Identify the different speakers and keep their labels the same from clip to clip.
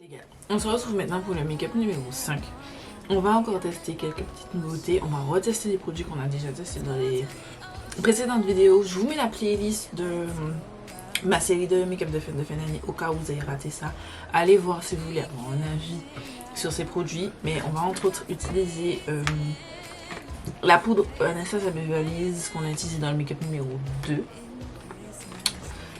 Speaker 1: Les gars, on se retrouve maintenant pour le make-up numéro 5. On va encore tester quelques petites nouveautés. On va retester des produits qu'on a déjà testés dans les précédentes vidéos. Je vous mets la playlist de ma série de make-up de fin d'année au cas où vous avez raté ça. Allez voir si vous voulez avoir un avis sur ces produits. Mais on va entre autres utiliser la poudre Anastasia Beverly Hills qu'on a utilisé dans le make-up numéro 2.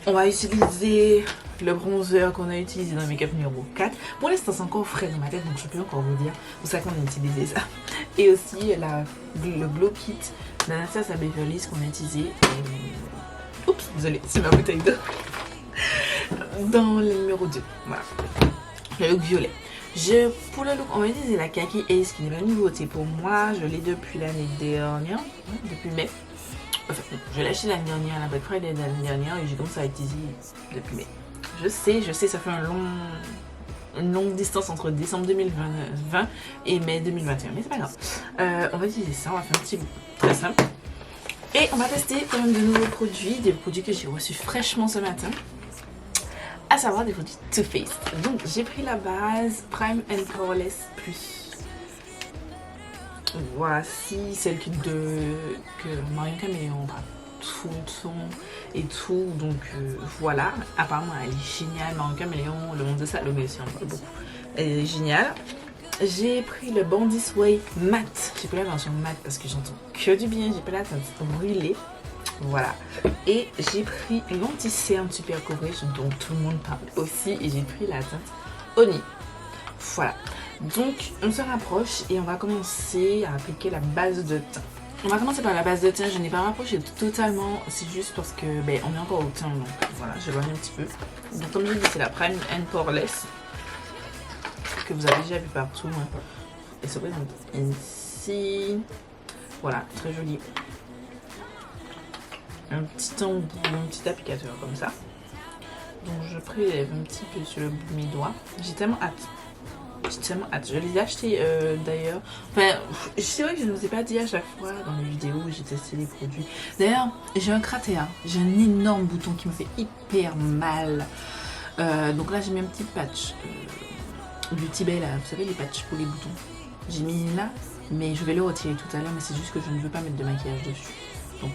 Speaker 1: On va utiliser le bronzer qu'on a utilisé dans le make-up numéro 4. Pour l'instant, c'est encore frais dans ma tête, donc je peux encore vous dire pour ça qu'on a utilisé ça. Et aussi le Glow Kit d'Anastasia Beverly Hills qu'on a utilisé. Oups, désolé, c'est ma bouteille d'eau. Dans le numéro 2. Voilà. Le look violet. Pour le look, on va utiliser la Kaki Ace qui n'est pas une nouveauté pour moi. Je l'ai depuis l'année dernière, depuis mai. Enfin, je l'ai acheté l'année dernière, à la Black Friday de l'année dernière et j'ai commencé à utiliser depuis mai. Je sais, ça fait une longue distance entre décembre 2020 et mai 2021, mais c'est pas grave. On va utiliser ça, on va faire un petit look très simple. Et on va tester quand même de nouveaux produits, des produits que j'ai reçus fraîchement ce matin, à savoir des produits Too Faced. Donc j'ai pris la base Prime and Powerless Plus. Voici celle que Marion Caméléon a tout le temps et tout, donc voilà, apparemment elle est géniale. Marion Caméléon, le monde de Salomé aussi, on parle beaucoup, elle est géniale. J'ai pris le Born This Way matte, j'ai pris la version matte parce que j'entends que du bien, j'ai pas la teinte brûlée, voilà. Et j'ai pris l'anti-cerne super coverage dont tout le monde parle aussi et j'ai pris la teinte Oni, voilà. Donc on se rapproche et on va commencer à appliquer la base de teint. On va commencer par la base de teint, je n'ai pas rapproché totalement, c'est juste parce que on est encore au teint, donc voilà, j'éloigne un petit peu. Donc comme je dis, c'est la Prime and Poreless que vous avez déjà vu partout. Elle se présente ici. Voilà, très joli. Un petit embout, un petit applicateur comme ça. Donc je prélève un petit peu sur le bout de mes doigts. J'ai tellement hâte. Je les ai achetés d'ailleurs. Enfin, c'est vrai que je ne vous ai pas dit à chaque fois dans les vidéos où j'ai testé les produits. D'ailleurs, j'ai un cratéa. J'ai un énorme bouton qui me fait hyper mal. Donc là, j'ai mis un petit patch. Du Tibet là, vous savez, les patchs pour les boutons. J'ai mis là, mais je vais le retirer tout à l'heure. Mais c'est juste que je ne veux pas mettre de maquillage dessus. Donc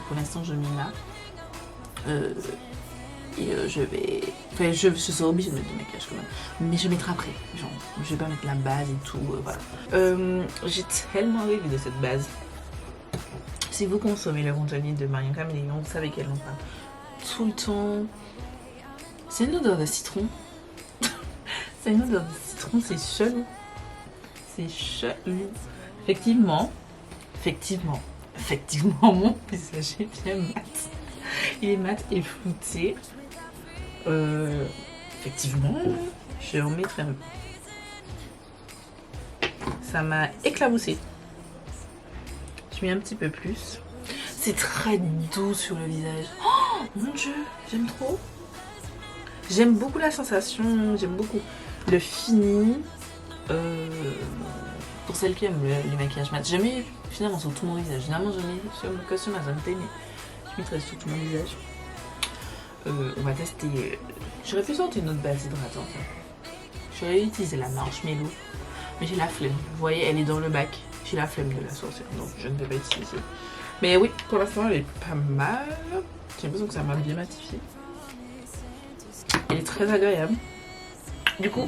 Speaker 1: pour l'instant, je mets là. Et je serai obligée de mettre du maquillage quand même, mais je mettrai après, genre je vais pas mettre la base et tout, voilà. J'ai tellement rêvé de cette base. Si vous consommez le contenu de Marion Caméléon, vous savez qu'elle en parle tout le temps. C'est une odeur de citron. C'est une odeur de citron, c'est chelou. C'est chelou. Effectivement, mon visage est bien mat. Il est mat et flouté. Effectivement, je en mettrai un peu. Ça m'a éclaboussé. Je mets un petit peu plus. C'est très doux sur le visage. Oh mon dieu, j'aime trop. J'aime beaucoup la sensation, j'aime beaucoup le fini. Pour celles qui aiment les maquillages mat, je mets finalement sur tout mon visage. Généralement, je mets que sur ma zone T, mais je mettrai sur tout mon visage. On va tester. J'aurais pu sortir une autre base hydratante. J'aurais utilisé la Marshmallow, mais j'ai la flemme. Vous voyez, elle est dans le bac. J'ai la flemme de la sortir, donc je ne vais pas utiliser. Mais oui, pour l'instant, elle est pas mal. J'ai l'impression que ça m'a bien matifié. Elle est très agréable. Du coup,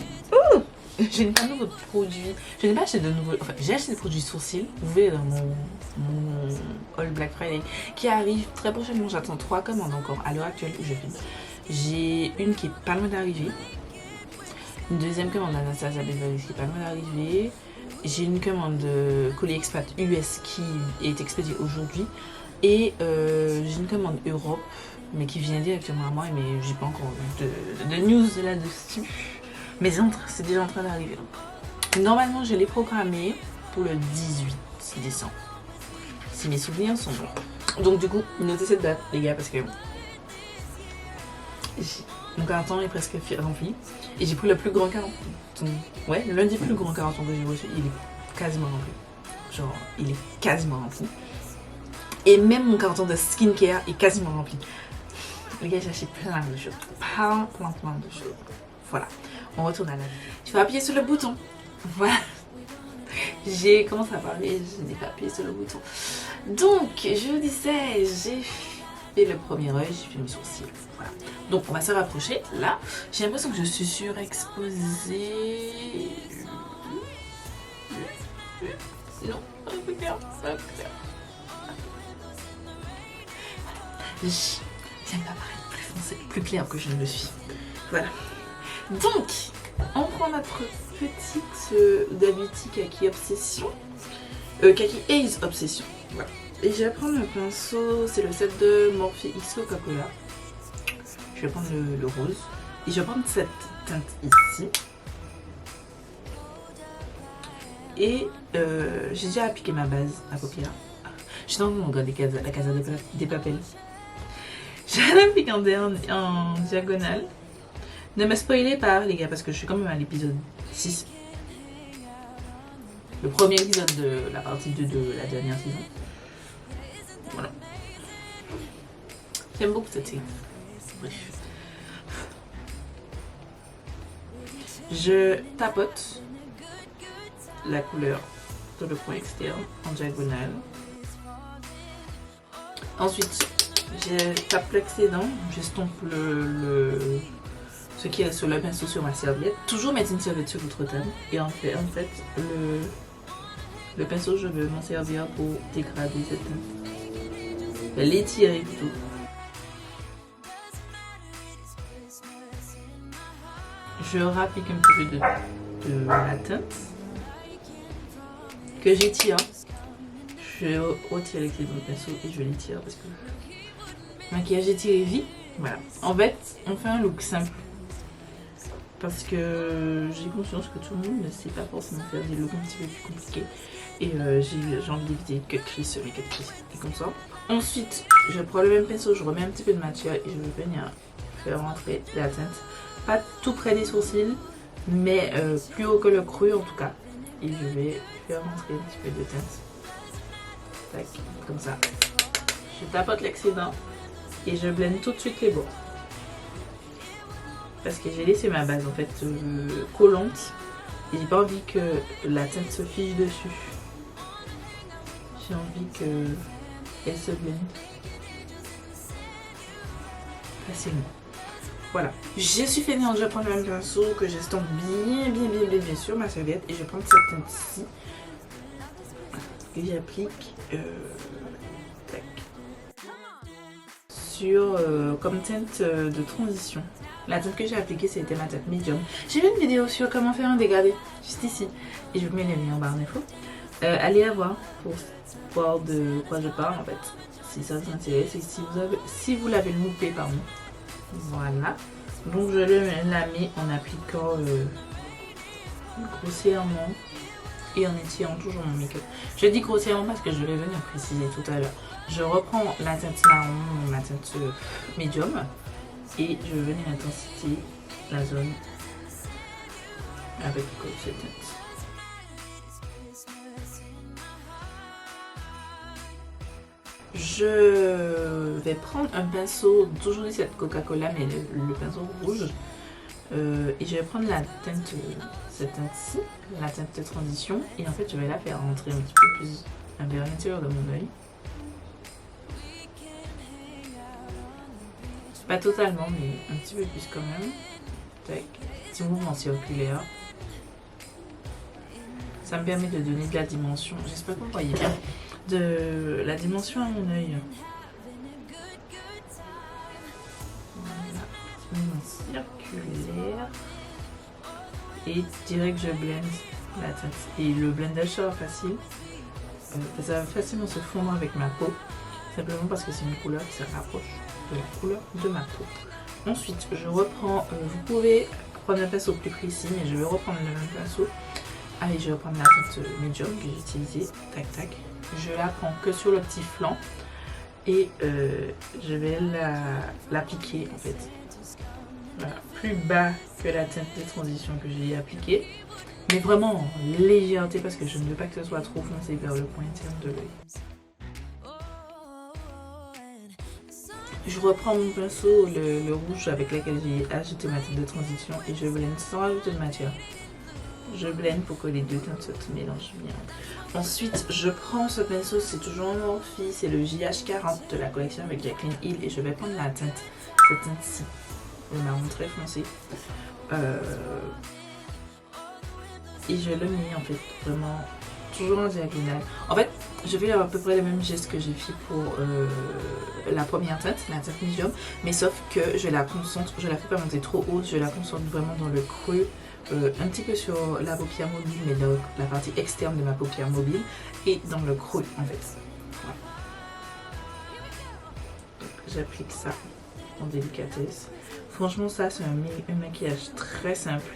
Speaker 1: je n'ai pas de nouveaux produits. Je n'ai pas acheté de nouveaux. Enfin, j'ai acheté des produits sourcils. Vous verrez dans mon All Black Friday qui arrive très prochainement. J'attends 3 commandes encore à l'heure actuelle où je filme. J'ai une qui est pas loin d'arriver. Une deuxième commande d'Anastasia Beverly Hills qui est pas loin d'arriver. J'ai une commande de colis expat US qui est expédiée aujourd'hui. Et j'ai une commande Europe, mais qui vient directement à moi. Mais j'ai pas encore de news là-dessus. Mais c'est déjà en train d'arriver. Normalement, je l'ai programmé pour le 18 décembre. Si mes souvenirs sont bons. Donc, du coup, notez cette date, les gars, parce que mon carton est presque rempli. Et j'ai pris le plus grand carton. Ouais, l'un des plus grands cartons que j'ai reçu, il est quasiment rempli. Genre, il est quasiment rempli. Et même mon carton de skincare est quasiment rempli. Les gars, j'ai acheté plein de choses. Plein de choses. Voilà. On retourne à la vie. Tu vas appuyer sur le bouton. Voilà. J'ai commencé à parler, je n'ai pas appuyé sur le bouton. Donc, je vous disais, j'ai fait le premier œil, j'ai fait mes sourcils. Voilà. Donc, on va se rapprocher. Là, j'ai l'impression que je suis surexposée. Non, ça va plus clair, ça va plus clair. J'aime pas paraître plus foncé, plus clair que je ne le suis. Voilà. Donc, on prend notre petite Beauty Kaki Obsession. Kaki Haze Obsession. Voilà. Et je vais prendre un pinceau, c'est le set de Morphe X Coca-Cola. Je vais prendre le rose. Et je vais prendre cette teinte ici. Et j'ai déjà appliqué ma base à paupières. Je suis en train de regarder la Casa des Papel. Je l'applique en diagonale. Ne me spoilez pas les gars parce que je suis quand même à l'épisode 6. Le premier épisode de la partie 2 de la dernière saison. Voilà. J'aime beaucoup cette série. Bref. Je tapote la couleur sur le point externe en diagonale. Ensuite, je tape l'excédent, j'estompe ce qui est sur le pinceau sur ma serviette. Toujours mettre une serviette sur votre table. Et en fait le pinceau, je vais m'en servir pour dégrader cette teinte. L'étirer plutôt. Je rapplique un petit peu de la teinte que j'étire. Je retire l'excédent du pinceau et je l'étire parce que maquillage étiré vie. Voilà. En fait, on fait un look simple. Parce que j'ai conscience que tout le monde ne sait pas forcément faire des looks un petit peu plus compliqués. Et j'ai envie d'éviter cut crease, mes cut crease et comme ça. Ensuite, je prends le même pinceau, je remets un petit peu de matière et je vais venir faire rentrer la teinte. Pas tout près des sourcils, mais plus haut que le creux en tout cas. Et je vais faire rentrer un petit peu de teinte. Tac, comme ça. Je tapote l'excédent et je blende tout de suite les bords. Parce que j'ai laissé ma base en fait collante et j'ai pas envie que la teinte se fiche dessus. J'ai envie qu'elle se blende facilement. Voilà. Je suis fainéante, je vais prendre le même pinceau que j'estompe bien sur ma serviette et je vais prendre cette teinte ici que j'applique sur comme teinte de transition. La teinte que j'ai appliquée c'était ma teinte médium. J'ai vu une vidéo sur comment faire un dégradé juste ici et je vous mets les liens en barre d'infos. Allez la voir pour voir de quoi je parle en fait. Si ça vous intéresse et si vous l'avez loupé pardon. Voilà. Donc je la mets en appliquant grossièrement et en étirant toujours mon make-up. Je dis grossièrement parce que je vais venir préciser tout à l'heure. Je reprends la teinte marron, ma teinte médium et je vais venir intensifier la zone avec cette teinte. Je vais prendre un pinceau, toujours cette Coca-Cola mais le pinceau rouge et je vais prendre la teinte, cette teinte-ci, la teinte de transition et en fait je vais la faire rentrer un petit peu plus vers l'intérieur de mon œil. Pas totalement mais un petit peu plus quand même. Tac, petit mouvement circulaire. Ça me permet de donner de la dimension, j'espère que vous voyez bien, de la dimension à mon œil. Voilà, mouvement circulaire. Et direct je blende la teinte. Et le blendage sera facile. Ça va facilement se fondre avec ma peau. Simplement parce que c'est une couleur qui se rapproche de la couleur de ma peau. Ensuite, je reprends, vous pouvez prendre un pinceau plus précis, mais je vais reprendre le même pinceau. Allez, je vais reprendre la teinte médium que j'ai utilisée. Tac, tac. Je la prends que sur le petit flanc et je vais l'appliquer en fait. Voilà, plus bas que la teinte de transition que j'ai appliquée. Mais vraiment en légèreté parce que je ne veux pas que ce soit trop foncé vers le point interne de l'œil. Je reprends mon pinceau, le rouge avec lequel j'ai ajouté ma teinte de transition et je blende sans ajouter de matière. Je blende pour que les deux teintes se mélangent bien. Ensuite, je prends ce pinceau, c'est toujours en Morphe, c'est le JH40 de la collection avec Jaclyn Hill et je vais prendre la teinte, cette teinte-ci, le marron très foncé. Et je le mets en fait vraiment toujours en diagonale. En fait, je fais à peu près les mêmes gestes que j'ai fait pour la première teinte, la teinte médium, mais sauf que je la concentre, je la fais pas monter trop haute, je la concentre vraiment dans le creux, un petit peu sur la paupière mobile, mais dans la partie externe de ma paupière mobile et dans le creux en fait. Voilà. J'applique ça en délicatesse. Franchement, ça c'est un maquillage très simple.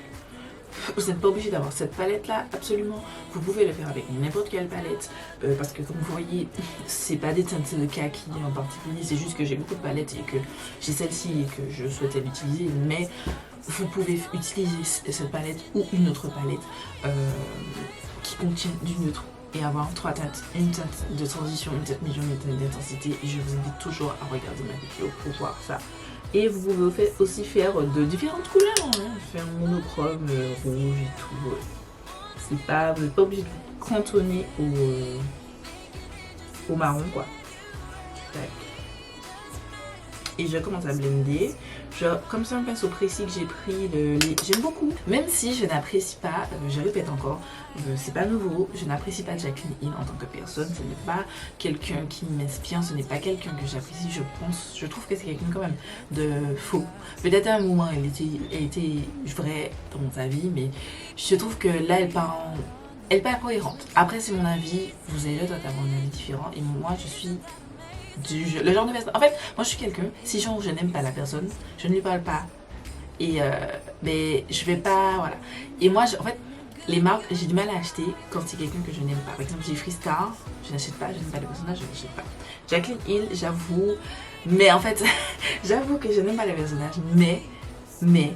Speaker 1: Vous n'êtes pas obligé d'avoir cette palette là, absolument. Vous pouvez le faire avec n'importe quelle palette parce que comme vous voyez, c'est pas des teintes de kaki en particulier, c'est juste que j'ai beaucoup de palettes et que j'ai celle-ci et que je souhaitais l'utiliser. Mais vous pouvez utiliser cette palette ou une autre palette qui contient du neutre et avoir trois teintes, une teinte de transition, une teinte médium, une teinte d'intensité. Et je vous invite toujours à regarder ma vidéo pour voir ça. Et vous pouvez aussi faire de différentes couleurs, hein. Faire un monochrome, rouge et tout. C'est pas, vous n'êtes pas obligé de vous cantonner au marron quoi. Tac. Et je commence à blender. Comme c'est un pinceau précis que j'ai pris, j'aime beaucoup. Même si je n'apprécie pas, je répète encore, c'est pas nouveau, je n'apprécie pas Jaclyn Hill en tant que personne. Ce n'est pas quelqu'un qui m'inspire, ce n'est pas quelqu'un que j'apprécie. Je trouve que c'est quelqu'un quand même de faux. Peut-être à un moment elle était vraie dans sa vie, mais je trouve que là elle part cohérente. Après c'est mon avis, vous avez le droit d'avoir un avis différent et moi je suis le genre de personne. En fait, moi je suis quelqu'un, si je n'aime pas la personne, je ne lui parle pas. Et mais je vais pas. Voilà. Et moi, en fait, les marques, j'ai du mal à acheter quand c'est quelqu'un que je n'aime pas. Par exemple, j'ai Freestar, je n'achète pas, je n'aime pas le personnage, je n'achète pas. Jaclyn Hill, j'avoue. Mais en fait, j'avoue que je n'aime pas le personnage. Mais je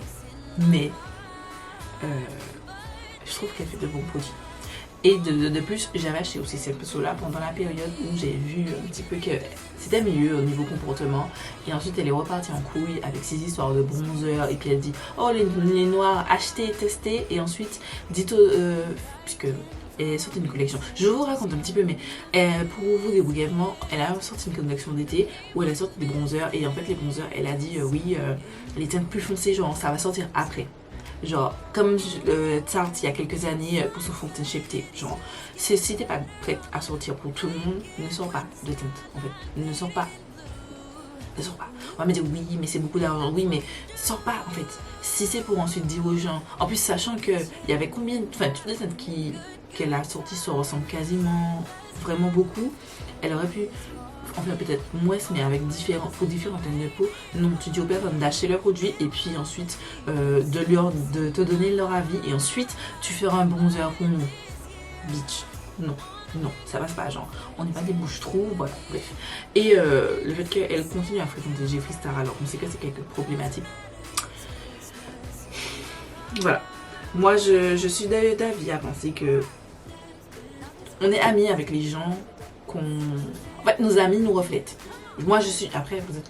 Speaker 1: trouve qu'elle fait de bons produits. Et de plus, j'avais acheté aussi ces pinceaux-là pendant la période où j'ai vu un petit peu que c'était mieux au niveau comportement. Et ensuite, elle est repartie en couille avec ses histoires de bronzer. Et puis elle dit, oh les noirs, achetez, testez. Et ensuite, dites puisque elle est sortie d'une collection. Je vous raconte un petit peu, mais pour vous des brièvement, elle a sorti une collection d'été où elle a sorti des bronzers. Et en fait, les bronzers, elle a dit, oui, les teintes plus foncées, genre ça va sortir après. Genre, comme Tarte il y a quelques années pour son fond de teint Shape Tape. Genre, si t'es pas prête à sortir pour tout le monde, ne sors pas de teinte en fait. Ne sors pas. Ne sors pas. On va me dire oui, mais c'est beaucoup d'argent. Oui, mais sors pas en fait. Si c'est pour ensuite dire aux gens. En plus, sachant qu'il y avait combien. Enfin, toutes les teintes qu'elle a sorties se ressemblent quasiment vraiment beaucoup. Elle aurait pu. Enfin peut-être moins mais avec pour différentes teintes de peau. Non, tu dis aux personnes d'acheter le produit et puis ensuite de te donner leur avis et ensuite tu feras un bronzer pour nous. Bitch, non, ça passe pas, genre on n'est pas des bouches-trous, voilà, bref. Et le fait qu'elle continue à fréquenter Jeffree Star alors on sait que c'est quelque problématique. Voilà, moi je suis d'avis à penser que on est amis avec les gens en fait, nos amis nous reflètent. Moi, je suis. Après, vous êtes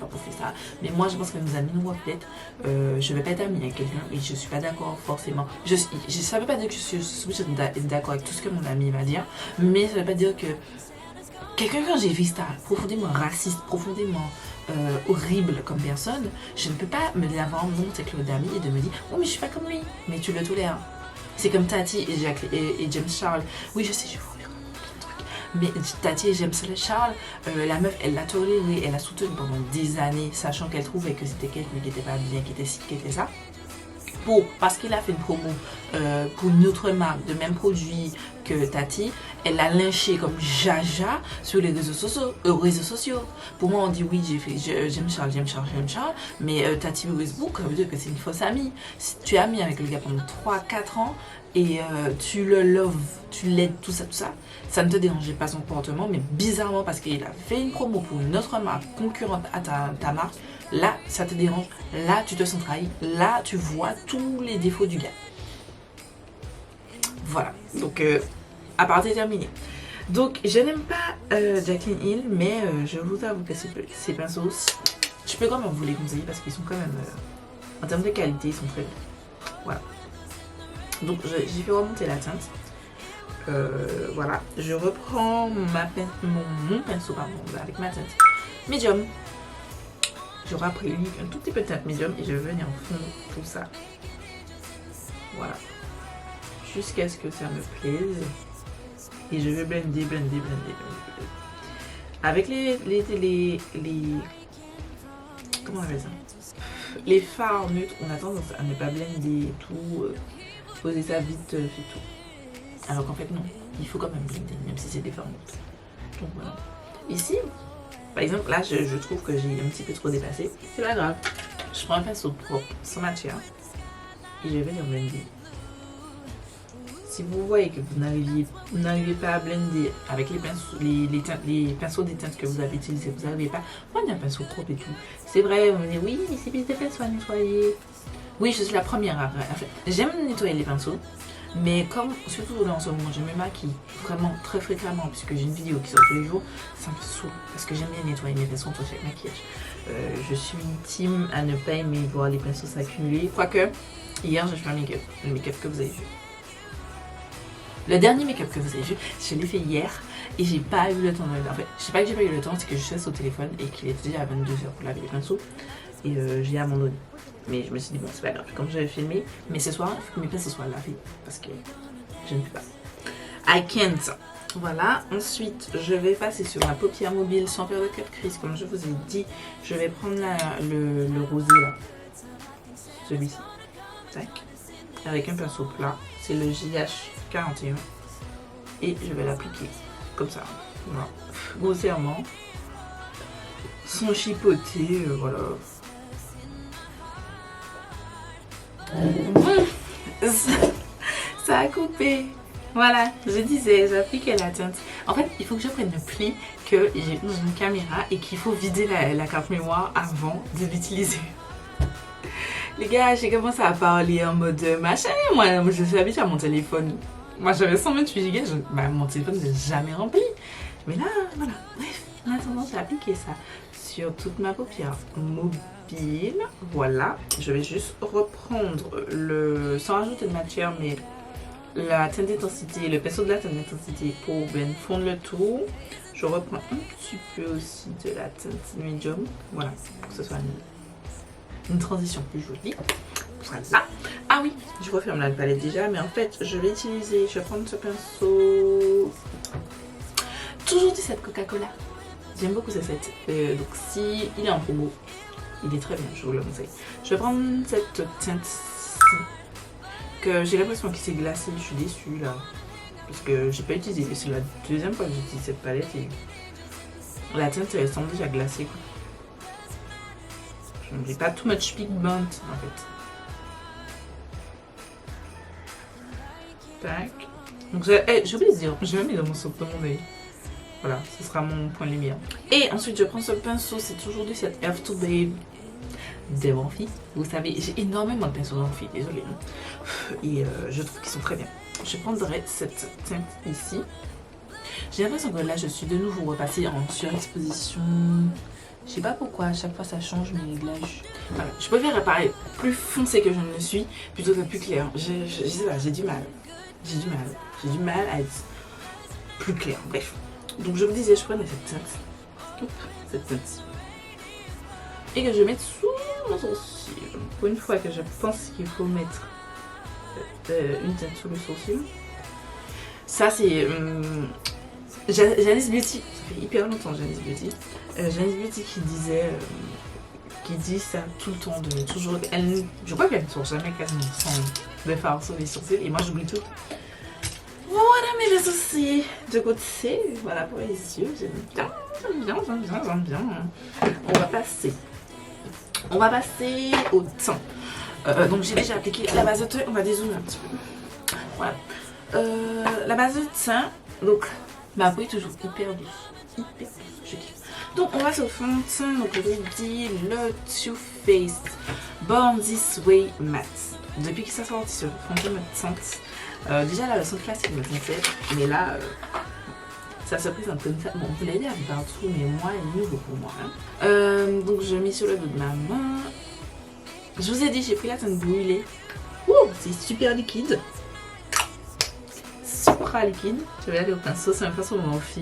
Speaker 1: pas penser ça. Mais moi, je pense que nos amis nous reflètent. Je vais pas être amie avec quelqu'un et je suis pas d'accord forcément. Ça veut pas dire que je suis obligée d'être d'accord avec tout ce que mon ami va dire. Mais ça veut pas dire que quelqu'un quand j'ai vu ça, profondément raciste, profondément horrible comme personne, je ne peux pas me l'avoir mon cercle d'amis et de me dire oh, mais je suis pas comme lui. Mais tu le tolères. C'est comme Tati et James Charles. Oui, je sais, je vous. Mais Tati et James Charles, la meuf, elle l'a toléré, elle l'a soutenu pendant des années, sachant qu'elle trouvait que c'était quelqu'un qui était pas bien, qui était ci, qui était ça. Parce qu'il a fait une promo pour une autre marque de même produit que Tati, elle l'a lynché comme jaja sur les réseaux sociaux. Pour moi, on dit oui, j'aime Charles, mais Tati Facebook, ça veut dire que c'est une fausse amie. Si tu es amie avec le gars pendant 3-4 ans et tu le loves, tu l'aides, tout ça, ça ne te dérangeait pas son comportement, mais bizarrement, parce qu'il a fait une promo pour une autre marque concurrente à ta marque, là, ça te dérange, là, tu te sens trahi, là, tu vois tous les défauts du gars. Voilà, donc, aparté terminé. Donc je n'aime pas Jaclyn Hill, mais je vous avoue que ces pinceaux, je peux quand même vous les conseiller parce qu'ils sont quand même, en termes de qualité, ils sont très bons. Voilà. Donc j'ai fait remonter la teinte. Voilà, je reprends mon pinceau pardon, avec ma teinte médium. J'aurai après un tout petit peu de teinte médium et je vais venir fondre tout ça. Voilà. Jusqu'à ce que ça me plaise. Et je vais blender. Avec les comment on appelle ça? Les fards neutres, on a tendance à ne pas blender tout, poser ça vite fait tout. Alors qu'en fait non, il faut quand même blender, même si c'est des fards neutres. Donc voilà. Ici, par exemple, là je trouve que j'ai un petit peu trop dépassé. C'est pas grave. Je prends un pinceau propre, sans matière, et je vais venir blender. Si vous voyez que vous n'arrivez pas à blender avec les pinceaux des teintes que vous avez utilisés, vous n'arrivez pas, prenez un pinceau propre et tout. C'est vrai, on me dit oui, c'est plus de pinceaux à nettoyer. Oui, je suis la première à faire. J'aime nettoyer les pinceaux, mais comme, surtout dans ce moment, je me maquille vraiment très fréquemment, puisque j'ai une vidéo qui sort tous les jours, ça me saoule, parce que j'aime bien nettoyer mes pinceaux entre chaque maquillage. Je suis une team à ne pas aimer voir les pinceaux s'accumuler. Quoique, hier j'ai fait un make-up, le make-up que vous avez vu. Le dernier make-up que vous avez vu, je l'ai fait hier et j'ai pas eu le temps de le faire. En fait, je sais pas que j'ai pas eu le temps, c'est que je suis au téléphone et qu'il était déjà à 22h pour laver les pinceaux et j'ai abandonné. Mais je me suis dit, bon, c'est pas grave, comme j'avais filmé, mais ce soir, il faut que mes pinceaux soient lavés parce que je ne peux pas. I can't. Voilà, ensuite je vais passer sur la paupière mobile sans faire de cut crease, comme je vous ai dit. Je vais prendre le rosé là, celui-ci, tac, avec un pinceau plat, c'est le JH41 et je vais l'appliquer comme ça, voilà, grossièrement, sans chipoter, voilà. Ça a coupé. Voilà, je disais, j'appliquais la teinte. En fait, il faut que je prenne le pli que j'ai dans une caméra et qu'il faut vider la carte mémoire avant de l'utiliser. Les gars, j'ai commencé à parler en mode machin. Moi, je suis habituée à mon téléphone. Moi, j'avais 128 Go, mon téléphone n'est jamais rempli. Mais là, voilà. Bref, en attendant, j'ai appliqué ça sur toute ma paupière mobile. Voilà, je vais juste reprendre sans rajouter de matière, mais la teinte d'intensité, le pinceau de la teinte d'intensité pour bien fondre le tout. Je reprends un petit peu aussi de la teinte médium, voilà, pour que ce soit une transition plus jolie. Voilà. Ah oui, je referme la palette déjà, mais en fait, je vais prendre ce pinceau. Toujours du set Coca-Cola. J'aime beaucoup ce set. Donc si il est en promo, il est très bien, je vous le conseille. Je vais prendre cette teinte-ci, que j'ai l'impression qu'il s'est glacé. Je suis déçue là, parce que j'ai pas utilisé. C'est la deuxième fois que j'utilise cette palette et la teinte elle semble déjà glacée quoi. Je n'ai pas too much pigment en fait. Tac. Donc j'ai oublié de dire, je l'ai mis dans mon œil. Voilà, ce sera mon point de lumière. Et ensuite je prends ce pinceau, c'est toujours du set F2 Babe de Morphe. Vous savez, j'ai énormément de pinceaux de Morphe, désolée. Et je trouve qu'ils sont très bien. Je prendrai cette teinte ici. J'ai l'impression que là je suis de nouveau repassée en surexposition. Je sais pas pourquoi, à chaque fois ça change mes réglages. Voilà, je préfère apparaître plus foncé que je ne le suis plutôt que plus clair. Je sais pas, j'ai du mal. J'ai du mal à être plus clair. Bref. Donc je vous disais, je prenais cette teinte. Oups, cette teinte. Et que je mette sous mon sourcil. Pour une fois que je pense qu'il faut mettre une teinte sous le sourcil. Ça c'est Janice Beauty. Ça fait hyper longtemps Janice Beauty. Janice Beauty qui dit ça tout le temps, de toujours. Je crois qu'elle ne sort jamais quasiment sans de fard sur les sourcils et moi j'oublie tout. Voilà mes sourcils de côté, voilà pour les yeux, j'aime bien. On va passer au teint. Donc j'ai déjà appliqué la base de teint, on va dézoomer un petit peu. Voilà. La base de teint, donc ma peau est toujours hyper douce, je kiffe. Donc on va sur le fond de teint, donc je vous dis le Too Faced Born This Way Matte. Depuis qu'il s'est sorti sur le fond de teinte, déjà la version classique me plaisait, mais là Ça se présente comme ça. Bon, vous l'avez dit partout, mais moi, il est nouveau pour moi. Hein. Donc, je mets sur le dos de ma main. Je vous ai dit, j'ai pris la teinte brûlée. Ouh, c'est super liquide. Supra liquide. Je vais aller au pinceau, c'est même pas sur Morphe.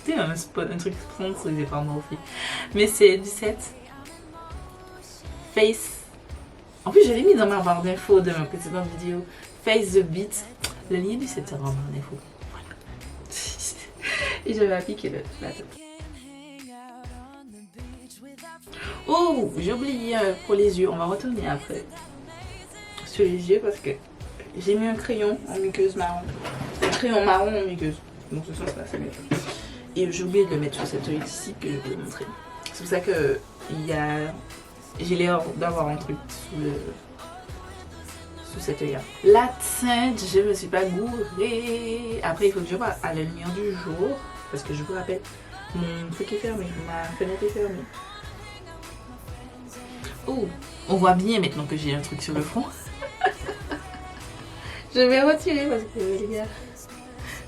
Speaker 1: C'est un truc sponsorisé par Morphe. Mais c'est du set Face. En plus, je l'ai mis dans ma barre d'infos de ma précédente vidéo. Face the Beat. Le lien du set sera en barre d'infos. Et je vais appliquer la tête. Oh, j'ai oublié pour les yeux. On va retourner après sur les yeux parce que j'ai mis un crayon en muqueuse marron. Un crayon marron en muqueuse. Donc ce sens là, c'est mieux. Et j'ai oublié de le mettre sur cette œil ici que je vais vous montrer. C'est pour ça que j'ai l'air d'avoir un truc sous cet œil là. La teinte, je me suis pas gourée. Après, il faut que je vois à la lumière du jour. Parce que je vous rappelle, mon truc est fermé, ma fenêtre est fermée. Oh, on voit bien maintenant que j'ai un truc sur le front. Je vais retirer parce que les gars,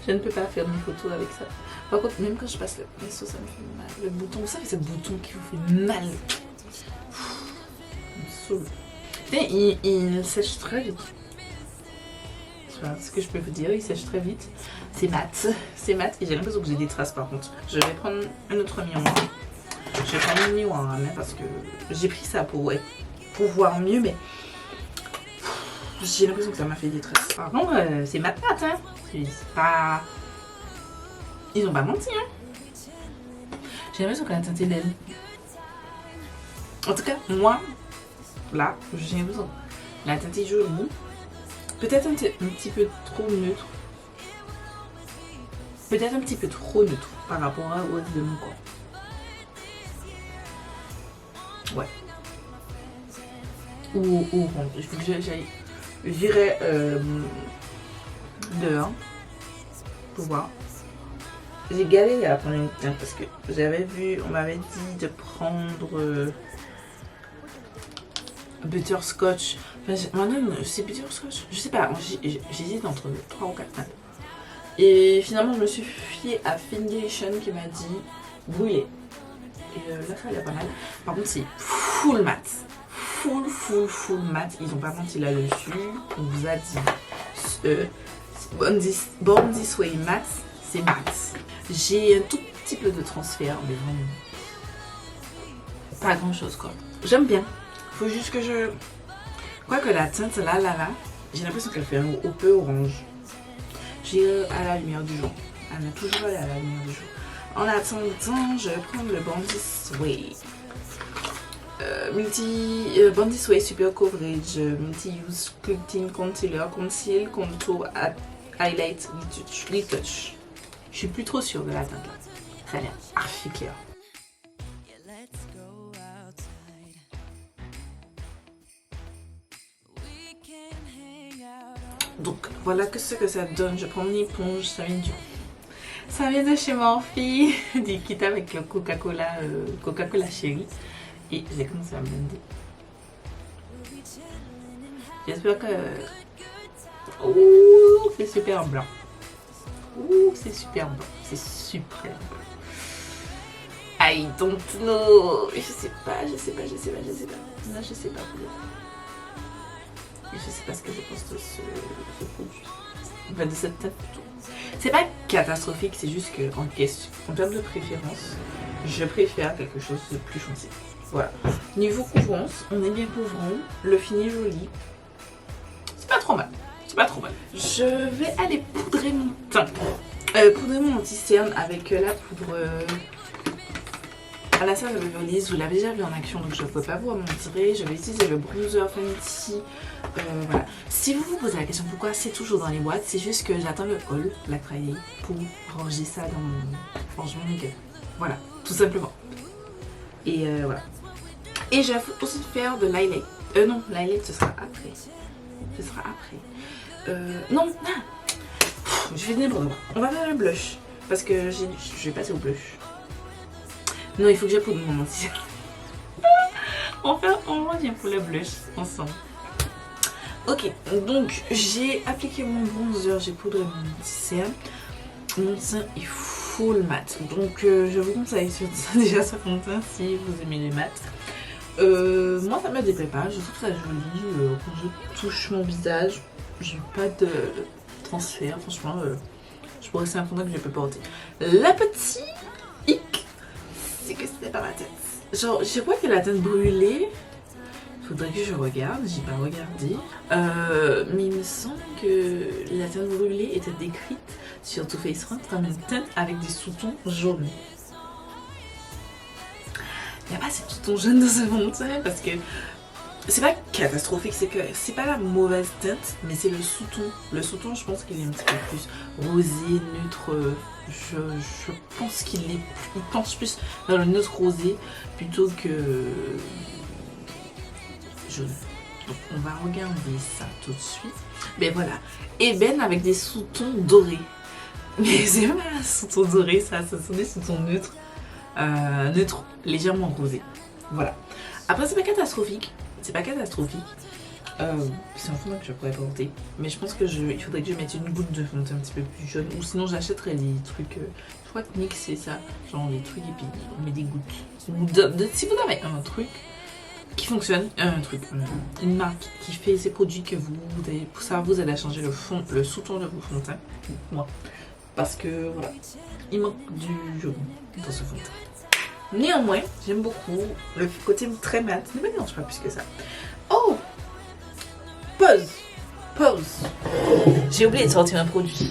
Speaker 1: je ne peux pas faire mes photos avec ça. Par contre, même quand je passe le pinceau, ça me fait mal. Le bouton, vous savez, ce bouton qui vous fait mal. Il me saoule. Putain, il sèche très vite. Voilà ce que je peux vous dire, il sèche très vite. C'est mat. C'est mat et j'ai l'impression que j'ai des traces par contre. Je vais prendre un autre miroir. Je vais prendre un miroir à main parce que j'ai pris ça pour voir mieux, mais j'ai l'impression que ça m'a fait des traces. Par contre, c'est mat hein. C'est pas... Ils ont pas menti hein. J'ai l'impression que la teinte est belle. En tout cas, moi, là, j'ai l'impression que la teinte est jolie. Peut-être un petit peu trop neutre. Peut-être un petit peu trop neutre par rapport au reste de mon corps. Ouais. Ou bon, il faut que j'aille. J'irai dehors pour voir. J'ai galéré à prendre une teinte parce que j'avais vu, on m'avait dit de prendre butterscotch. Enfin, c'est butterscotch. Je sais pas, j'hésite entre 3 ou 4 teintes. Et finalement, je me suis fiée à Foundation qui m'a dit brûler. Et là, ça a l'air pas mal. Par contre, c'est full mat. Full mat. Ils ont pas menti là-dessus. On vous a dit Born This Way mat, c'est mat. J'ai un tout petit peu de transfert, mais vraiment pas grand chose quoi. J'aime bien. Faut juste que je. Quoique la teinte là, j'ai l'impression qu'elle fait un peu orange. J'irai à la lumière du jour. Elle m'a toujours allé à la lumière du jour. En attendant, je vais prendre le Born This Way. Born This Way Super Coverage Multi-Use Sculpting Concealer, Conceal, Contour, Highlight, Retouch. Je suis plus trop sûre de la teinte là. Ça a l'air archi clair. Donc voilà que ce que ça donne. Je prends une éponge, ça vient de chez Morphe, du kit avec le Coca-Cola Cherry. Et j'ai commencé à blender. J'espère que... Ouh, c'est super blanc. Ouh, c'est super blanc. C'est super blanc. I don't know. Je sais pas. Là, je sais pas. Je sais pas ce que je pense de ce produit. Enfin, de cette teinte plutôt. C'est pas catastrophique, c'est juste que en termes de préférence, je préfère quelque chose de plus foncé. Voilà. Niveau couvrance, on est bien couvrant. Le fini est joli. C'est pas trop mal. Je vais aller poudrer mon teint. Poudrer mon anti-cerne avec la poudre Anastasia Beverly Hills. Vous l'avez déjà vu en action, donc je ne peux pas vous en montrer. Je vais utiliser le bronzer Fenty. Voilà. Si vous vous posez la question pourquoi c'est toujours dans les boîtes, c'est juste que j'attends le haul, Black Friday, pour ranger ça dans mon rangement nickel. Voilà, tout simplement. Et voilà. Et je vais aussi faire de l'highlight. Non, l'highlight ce sera après. Non. Je vais n'importe quoi. On va faire le blush. Parce que je vais passer au blush. Non, il faut que j'appoudre mon anti. On revient pour le blush ensemble. Ok, donc j'ai appliqué mon bronzer, j'ai poudré mon anti-cerne. mon teint est full mat. Donc je vous conseille déjà ce fond de teint si vous aimez les mats. Moi ça me déplaît pas, je trouve ça joli. Quand je touche mon visage, j'ai pas de transfert. Franchement, je pourrais c'est un fond de teint que je peux porter. La petite hic, c'est que c'était pas ma tête. Genre, je vois que la teinte brûlée. Faudrait que je regarde, j'ai pas regardé. Mais il me semble que la teinte brûlée était décrite sur Too Faced France comme une teinte avec des sous-tons jaunes. Il n'y a pas assez de sous-tons jaunes dans ce fond de teint parce que c'est pas catastrophique, c'est que c'est pas la mauvaise teinte, mais c'est le sous-ton. Le sous-ton, je pense qu'il est un petit peu plus rosé, neutre. Je pense qu'il penche plus vers le neutre rosé plutôt que jaune. Donc on va regarder ça tout de suite. Mais voilà, ébène avec des sous-tons dorés. Mais c'est pas un sous-ton doré, ça sont des sous-tons neutres, neutres, légèrement rosés. Voilà. Après c'est pas catastrophique, c'est pas catastrophique. C'est un fond de teint que je pourrais porter, mais je pense que il faudrait que je mette une goutte de fond de teint un petit peu plus jaune, ou sinon j'achèterais des trucs. Je crois que NYX c'est ça, genre des trucs et puis on met des gouttes. Si vous avez un truc qui fonctionne, une marque qui fait ces produits que ça vous aide à changer le sous-ton de vos fonds de teint, moi, parce que voilà, il manque du jaune dans ce fond de teint. Néanmoins, j'aime beaucoup le côté très mat, ne me dérange pas plus que ça. Oh, pause. J'ai oublié de sortir un produit.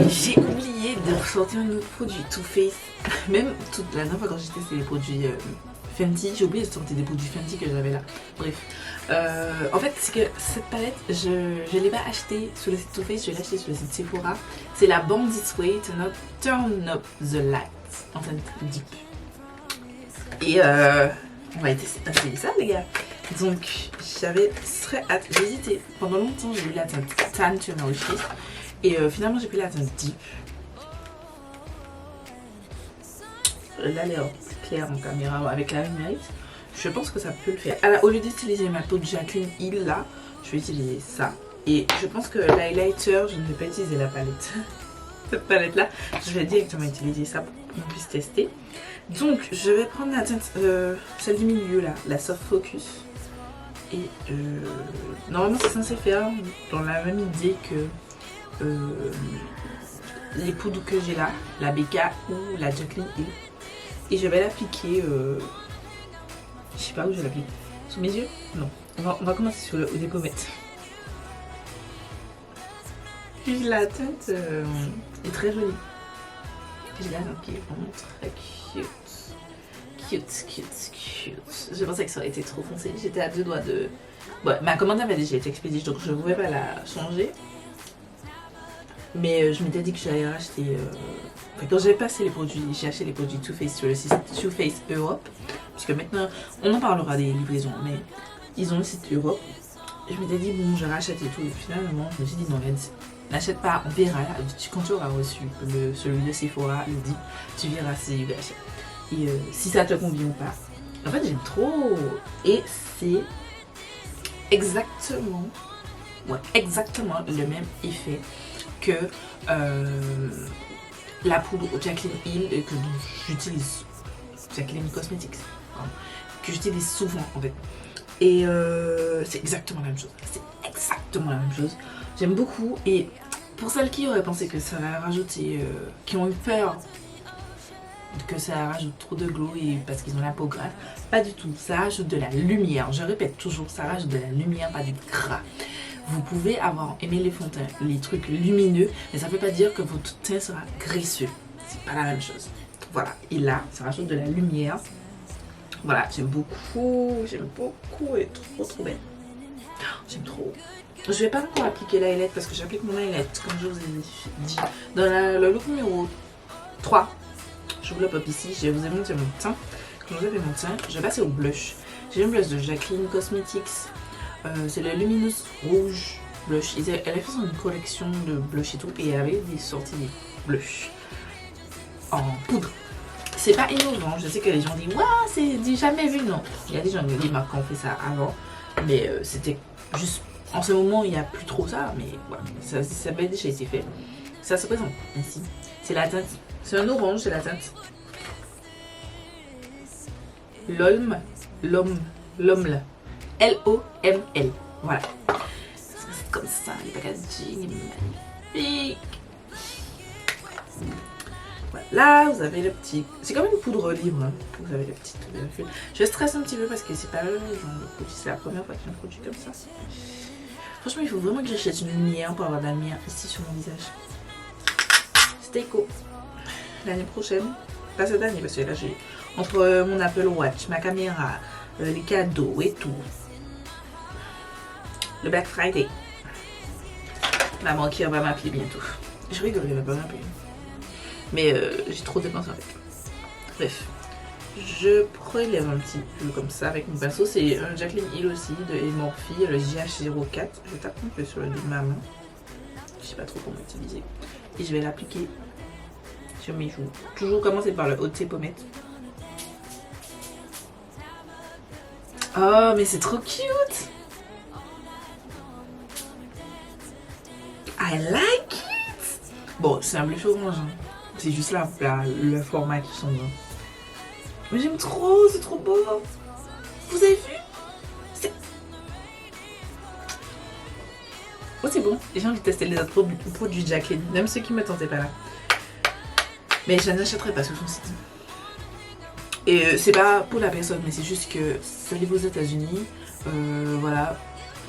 Speaker 1: J'ai oublié de sortir un autre produit, Too Faced. Même toute la dernière fois quand j'ai testé les produits Fenty, j'ai oublié de sortir des produits Fenty que j'avais là. Bref. En fait, c'est que cette palette, je ne l'ai pas achetée sur le site Too Faced, je l'ai achetée sur le site Sephora. C'est la Bandit Way Turn Up the Lights en teinte deep. Et on va essayer ça, les gars. Donc, j'avais très hâte. J'ai hésité. Pendant longtemps, j'ai eu la teinte Tan Turn Up Face. Et finalement, j'ai pris la teinte deep. Là, elle est claire en caméra avec la lumière. Je pense que ça peut le faire. Alors, au lieu d'utiliser ma peau de Jaclyn Hill là, je vais utiliser ça. Et je pense que l'highlighter, je ne vais pas utiliser la palette. Cette palette là, je vais directement utiliser ça pour qu'on puisse tester. Donc, je vais prendre la teinte, celle du milieu là, la Soft Focus. Et normalement, c'est censé faire dans la même idée que les poudres que j'ai là, la BK ou la Jaclyn Hill. Et je vais l'appliquer, je sais pas où je l'applique, sous mes yeux. Non, on va commencer sur les pommettes. Puis la teinte est très jolie. J'ai la teinte qui est vraiment très cute. Cute. Je pensais que ça aurait été trop foncé. J'étais à 2 doigts de... Ouais, ma commande avait déjà été expédiée, donc je ne pouvais pas la changer. Mais je m'étais dit que j'allais racheter... quand j'ai passé les produits, j'ai acheté les produits Too Faced sur le site Too Faced Europe. Puisque maintenant, on en parlera des livraisons, mais ils ont le site Europe. Je m'étais dit, bon, je rachète et tout. Et finalement, je me suis dit, non, n'achète pas, on verra. Quand tu auras reçu celui de Sephora, le Deep, tu verras si tu veux acheter. Et si ça te convient ou pas. En fait, j'aime trop. Et c'est exactement le même effet que la poudre Jaclyn Hill que j'utilise, Jaclyn Cosmetics, que j'utilise souvent en fait. Et c'est exactement la même chose. J'aime beaucoup. Et pour celles qui auraient pensé que ça va rajouter, qui ont eu peur que ça rajoute trop de glow et parce qu'ils ont la peau grasse, pas du tout. Ça rajoute de la lumière. Je répète toujours, ça rajoute de la lumière, pas du gras. Vous pouvez avoir aimé les fonds de teint, les trucs lumineux, mais ça ne veut pas dire que votre teint sera graisseux. C'est pas la même chose. Voilà. Et là, ça rajoute de la lumière. Voilà, j'aime beaucoup. Elle est trop belle. J'aime trop. Je vais pas encore appliquer l'highlight parce que j'applique mon highlight, comme je vous ai dit. Dans le look numéro 3, je vous le pop ici, je vous ai montré mon teint. Quand vous avez mon teint, je vais passer au blush. J'ai un blush de Jaclyn Cosmetics. C'est le Luminous Rouge Blush. Elle a fait une collection de blush et tout. Et elle avait sorti des blushs en poudre. C'est pas innovant. Je sais que les gens disent, waouh, c'est du jamais vu. Non, il y a des marques qui ont fait ça avant. Mais c'était juste. En ce moment, il n'y a plus trop ça. Mais voilà, ça avait déjà été fait. Ça se présente ici. C'est la teinte. C'est un orange, c'est la teinte. L'Olm. L'Oml. L-O-M-L. Voilà. C'est comme ça, les packaging est magnifique. Voilà, vous avez le petit... C'est comme une poudre libre. Hein. Vous avez le petit truc de fil. Je stresse un petit peu parce que c'est pas le genre de produit. C'est la première fois que j'ai un produit comme ça. Franchement, il faut vraiment que j'achète une lumière pour avoir de la lumière ici sur mon visage. C'était éco. L'année prochaine. Pas cette année parce que là j'ai... Entre mon Apple Watch, ma caméra, les cadeaux et tout. Le Black Friday. Maman qui va m'appeler bientôt. Je rigole, elle va pas m'appeler. Mais j'ai trop dépensé avec. Bref. Je prélève un petit peu comme ça avec mon pinceau. C'est un Jaclyn Hill aussi de Morphe, le JH04. Je tape un peu sur le dos de ma main. Je sais pas trop comment utiliser. Et je vais l'appliquer sur mes joues. Toujours commencer par le haut de ses pommettes. Oh, mais c'est trop cute! I like it! Bon, c'est un blush orange. Hein. C'est juste là, le format qui sont dedans. Mais j'aime trop, c'est trop beau! Vous avez vu? C'est... Oh, c'est bon. Et j'ai envie de tester les autres produits Jaclyn, même ceux qui me tentaient pas là. Mais je n'achèterai pas sur son site. Et c'est pas pour la personne, mais c'est juste que ça livre aux États-Unis. Voilà,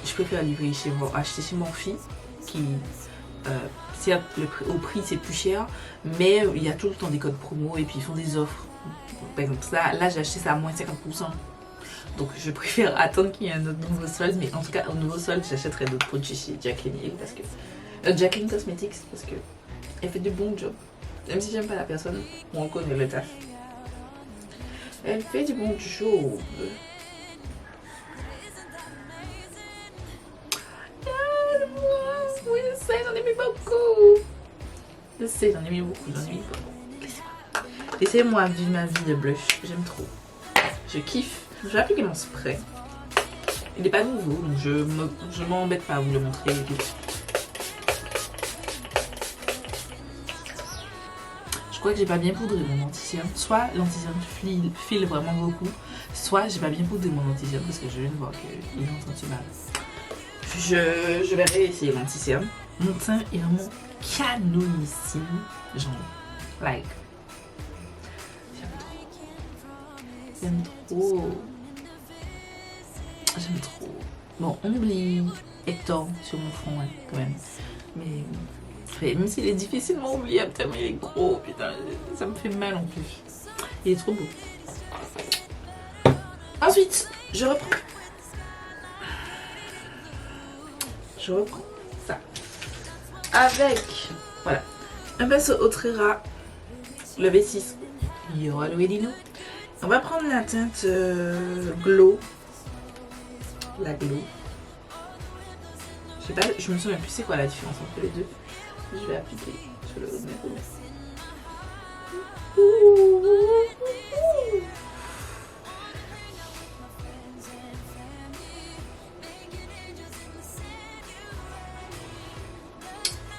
Speaker 1: je préfère livrer acheter chez Morphe, qui certes au prix c'est plus cher, mais il y a tout le temps des codes promo et puis ils font des offres. Par exemple, là j'ai acheté ça à moins 50%. Donc je préfère attendre qu'il y ait un autre nouveau solde, mais en tout cas au nouveau solde j'achèterai d'autres produits chez Jaclyn Hill parce que Jaclyn Cosmetics parce que elle fait du bon job. Même si j'aime pas la personne, on connaît le taf. Elle fait du bon job. Oui, je sais, j'en ai mis beaucoup. Je sais, j'en ai mis beaucoup, Laissez-moi vivre ma vie de blush. J'aime trop. Je kiffe. Je vais appliquer mon spray. Il n'est pas nouveau, donc je m'embête pas à vous le montrer. Je crois que j'ai pas bien poudré mon anti-cerne. Soit l'anti-cerne file vraiment beaucoup, soit j'ai pas bien poudré mon anti-cerne parce que je viens de voir qu'il est en train de se battre. Je vais réessayer l'anti-cerne. Mon teint est vraiment canonissime. Genre, like. J'aime trop. J'aime trop. Bon, on oublie Hector sur mon front, hein, quand même. Mais même s'il est difficilement oubliable, tellement il est gros, putain, ça me fait mal en plus. Il est trop beau. Ensuite, je reprends ça. Avec, voilà, un pinceau Otrera, le V6, you already know. On va prendre la teinte Glow. La Glow. Je sais pas, je me souviens plus c'est quoi la différence entre les deux. Je vais appliquer sur le haut de mes pommettes.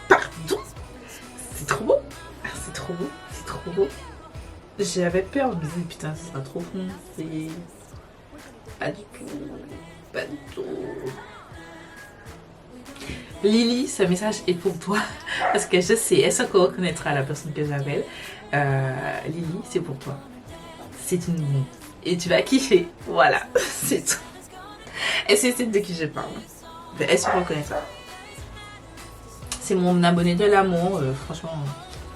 Speaker 1: Pardon! C'est trop beau! Ah, c'est trop beau! C'est trop beau! J'avais peur, je me disais putain, ça sera trop foncé. Pas du tout. Pas du tout. Lily, ce message est pour toi parce que je sais, elle se reconnaîtra la personne que j'appelle. Lily, c'est pour toi. C'est une bombe. Et tu vas kiffer. Voilà, c'est tout. Et c'est celle de qui je parle. Elle se reconnaîtra. C'est mon abonné de l'amour. Franchement,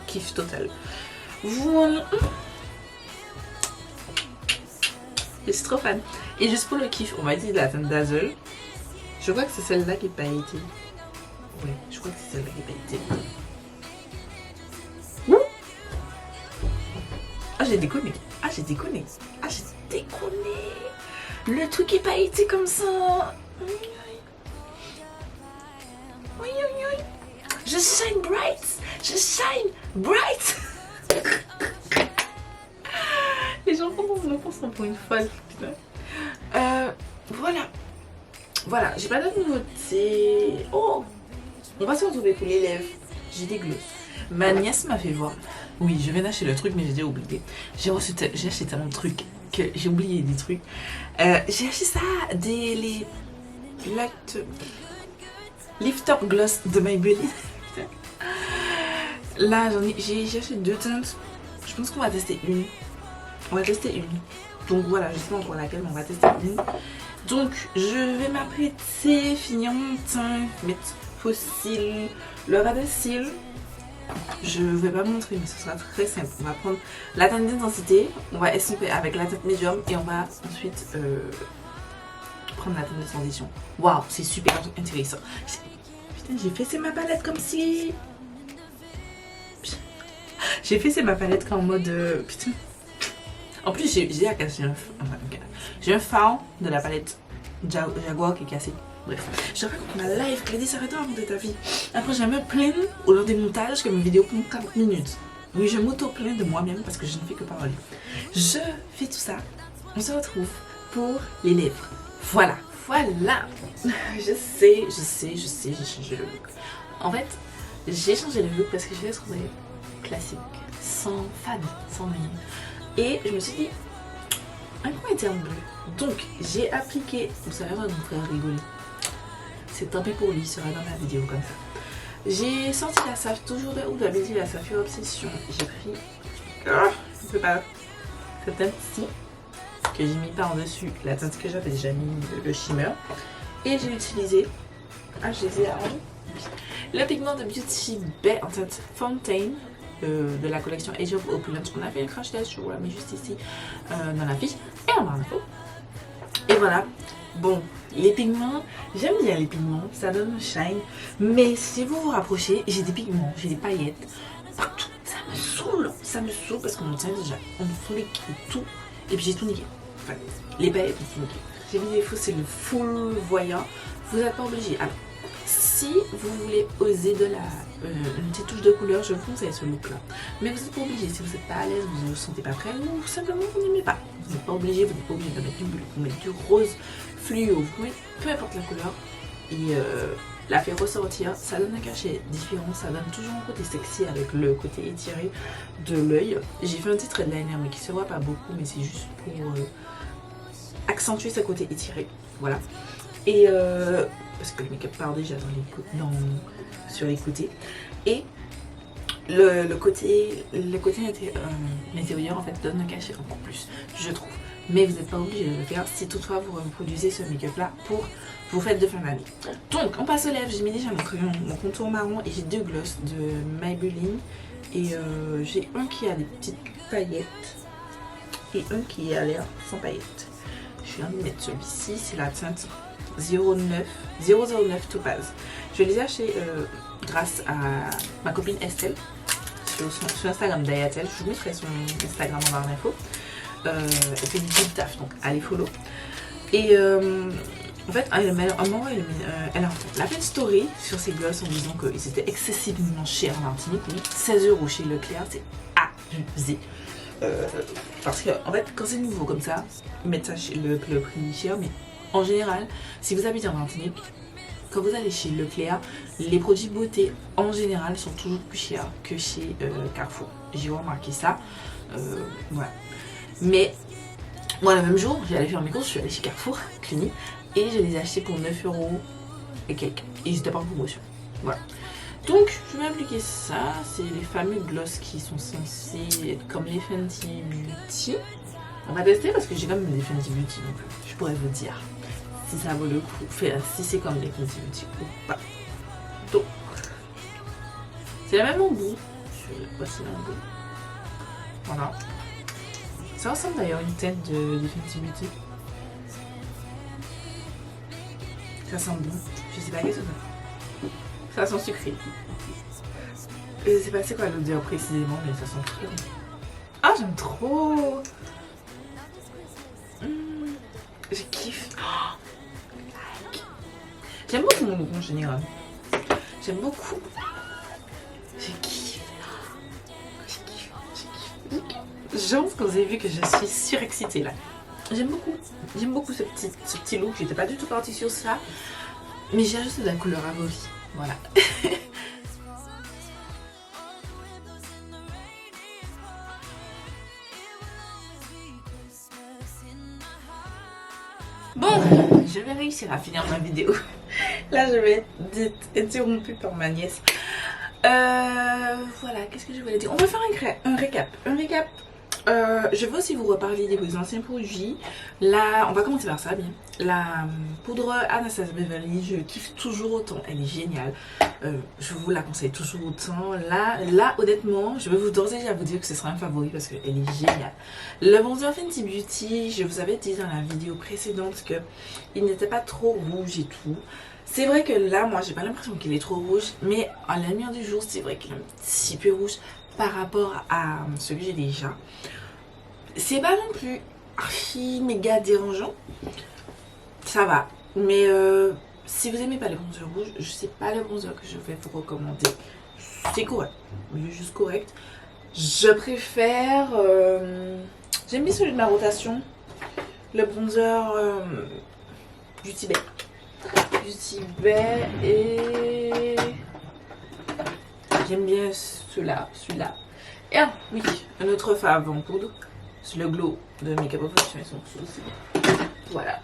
Speaker 1: kiff total. Voilà. Je suis trop fan. Et juste pour le kiff, on va dire la teinte Dazzle. Je crois que c'est celle-là qui est pailletée. Ouais, je crois que c'est celle-là qui est pailletée. Ah, j'ai déconné. Ah, j'ai déconné. Ah, j'ai déconné. Le truc est pailleté comme ça. Oui, oui, oui. Je shine bright. Je shine bright. Les gens me pensent pour une folle. Voilà. Voilà, j'ai pas de nouveauté. Oh, on va se retrouver pour les lèvres. J'ai des glosses. Ma nièce m'a fait voir. Oui, je viens d'acheter le truc, mais j'ai déjà oublié. J'ai acheté tellement de trucs que j'ai oublié des trucs. J'ai acheté ça, les Lift Up Gloss de Maybelline. Là, j'ai acheté 2 teintes. Je pense qu'on va tester une. On va tester une. Donc voilà, je sais pas encore laquelle, mais on va tester une. Donc, je vais m'apprêter, finir mon teint, mettre fossile, le ras de cils. Je vais pas vous montrer, mais ce sera très simple. On va prendre la teinte d'intensité, on va estomper avec la teinte médium et on va ensuite prendre la teinte de transition. Waouh, c'est super intéressant. Putain, j'ai fait ma palette comme si... J'ai fait ma palette comme en mode... putain. En plus, j'ai un fard de la palette Jaguar qui est cassé. Bref, je raconte ma life, Clédie, s'arrête avant de ta vie. Après, je me plains au long des montages que mes vidéos prennent 40 minutes. Oui, je m'auto-plains de moi-même parce que je ne fais que parler. Je fais tout ça. On se retrouve pour les lèvres. Voilà. Je sais, j'ai changé le look. En fait, j'ai changé le look parce que je l'ai trouvé classique, sans fan, sans rien. Et je me suis dit, un coin était en bleu. Donc, j'ai appliqué, vous savez, mon frère rigoler. C'est tant pis pour lui, il sera dans la vidéo comme ça. J'ai sorti la Saphir, toujours de où d'habitude la Saphir Obsession. J'ai pris, je peux pas, cette teinte-ci, que j'ai mis par-dessus la teinte que j'avais déjà mis, le shimmer. Et j'ai utilisé, je les ai arrangés, le pigment de Beauty Bay en teinte Fontaine. De la collection Age of Opulence. On a fait un crash test, je vous la mets juste ici dans la fiche et en barre d'infos. Et voilà. Bon, les pigments, j'aime bien les pigments, ça donne un shine. Mais si vous vous rapprochez, j'ai des pigments, j'ai des paillettes partout. Ça me saoule parce qu'on tient déjà. On fout les tout et puis j'ai tout niqué. Enfin, les paillettes, j'ai tout niqué. J'ai mis des faux, c'est le full voyant. Vous n'êtes pas obligé. Alors, si vous voulez oser de une petite touche de couleur, je vous conseille ce look là. Mais vous n'êtes pas obligé, si vous n'êtes pas à l'aise, vous ne vous sentez pas prêt ou simplement vous n'aimez pas. Vous n'êtes pas obligé, vous n'êtes pas obligé de mettre du bleu, vous mettez du rose fluo, vous pouvez peu importe la couleur et la faire ressortir. Ça donne un cachet différent, ça donne toujours un côté sexy avec le côté étiré de l'œil. J'ai fait un petit trait de liner mais qui se voit pas beaucoup, mais c'est juste pour accentuer ce côté étiré. Voilà. Et parce que le make-up part déjà sur les côtés. Et le côté intérieur en fait donne un cachet encore plus, je trouve. Mais vous n'êtes pas obligé de le faire si toutefois vous reproduisez ce make-up là pour vos fêtes de fin d'année. Donc on passe aux lèvres, j'ai mis déjà mon contour marron et j'ai 2 glosses de Maybelline. Et j'ai un qui a des petites paillettes et un qui a l'air sans paillettes. Je viens de mettre celui-ci, c'est la teinte 009 Topaz. Je les ai achetés grâce à ma copine Estelle sur Instagram d'Ayatel. Je vous mettrai son Instagram en barre d'infos. Elle fait du good taf, donc allez follow. Et en fait, elle a fait une story sur ses gloss en disant qu'ils étaient excessivement chers en Martinique. Oui, 16 € chez Leclerc, c'est abusé. Parce que en fait, quand c'est nouveau comme ça, ils mettent ça chez le prix cher, mais en général, si vous habitez en Martinique, quand vous allez chez Leclerc, les produits beauté en général sont toujours plus chers que chez Carrefour. J'ai remarqué ça. Voilà. Mais moi, le même jour, j'allais faire mes courses, je suis allée chez Carrefour, Cluny, et je les ai achetés pour 9 € et quelques. Et ils étaient pas en promotion. Voilà. Donc, je vais appliquer ça. C'est les fameux gloss qui sont censés être comme les Fenty Beauty. On va tester parce que j'ai quand même des Fenty Beauty, donc je pourrais vous dire si ça vaut le coup, si c'est comme les Fenty Beauty ou pas. Donc, c'est la même au bout. Voici la bout. Voilà. Ça ressemble d'ailleurs à une tête de Fenty Beauty. Ça sent bon. Je sais pas qu'est-ce que ça sent sucré. Je sais pas c'est quoi l'odeur précisément, mais ça sent très bon. Ah, j'aime trop. Je kiffe. Oh, j'aime beaucoup mon look en général. J'aime beaucoup. Je kiffe. Je pense que vous avez vu que je suis surexcitée là. J'aime beaucoup ce petit look. J'étais pas du tout partie sur ça. Mais j'ai ajouté de la couleur à vos vies. Voilà. Bon, je vais réussir à finir ma vidéo. Là, je vais être interrompue par ma nièce. Voilà, qu'est-ce que je voulais dire? On va faire un récap. Je veux aussi vous reparler des anciens produits. Là, on va commencer par ça, bien. La poudre Anastasia Beverly, je kiffe toujours autant. Elle est géniale. Je vous la conseille toujours autant. Là, honnêtement, je vais d'ores et déjà vous dire que ce sera un favori parce qu'elle est géniale. Le bronzer Fenty Beauty, je vous avais dit dans la vidéo précédente que il n'était pas trop rouge et tout. C'est vrai que là, moi, j'ai pas l'impression qu'il est trop rouge, mais à la lumière du jour, c'est vrai qu'il est un petit peu rouge par rapport à ce que j'ai déjà. C'est pas non plus archi méga dérangeant, ça va. Mais si vous aimez pas les bronzers rouges, je sais pas le bronzer que je vais vous recommander. C'est correct, il est juste correct. Je préfère, j'aime bien celui de ma rotation, le bronzer du Tibet. Et j'aime bien celui-là. Et oui, un autre fave en poudre, c'est le glow de Makeup Professional aussi. Voilà.